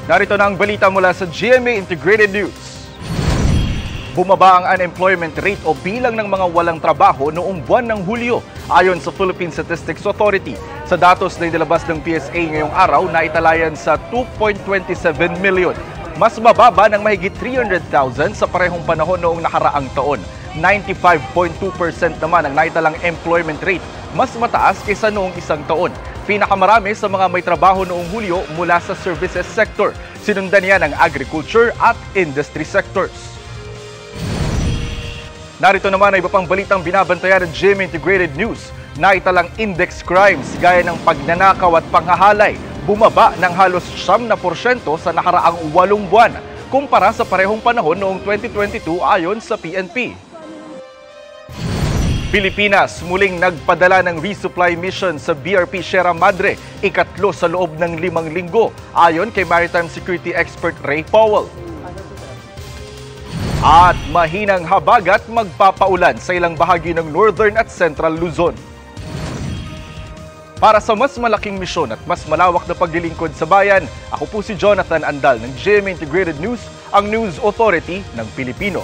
Narito na ang balita mula sa GMA Integrated News. Bumaba ang unemployment rate o bilang ng mga walang trabaho noong buwan ng Hulyo ayon sa Philippine Statistics Authority. Sa datos na inilabas ng PSA ngayong araw na italayan sa 2.27 million. Mas mababa ng mahigit 300,000 sa parehong panahon noong nakaraang taon. 95.2% naman ang naitalang employment rate, mas mataas kaysa noong isang taon. Pinakamarami sa mga may trabaho noong Hulyo mula sa services sector. Sinundan niya ng agriculture at industry sectors. Narito naman ay iba pang balitang binabantayan ng GMA Integrated News. Naitalang index crimes gaya ng pagnanakaw at panghahalay bumaba ng halos 9% sa nakaraang 8 buwan kumpara sa parehong panahon noong 2022 ayon sa PNP. Pilipinas muling nagpadala ng resupply mission sa BRP Sierra Madre, ikatlo sa loob ng 5 linggo ayon kay Maritime Security Expert Ray Powell. At mahinang habagat magpapaulan sa ilang bahagi ng Northern at Central Luzon. Para sa mas malaking misyon at mas malawak na paglilingkod sa bayan, ako po si Jonathan Andal ng GMA Integrated News, ang News Authority ng Pilipino.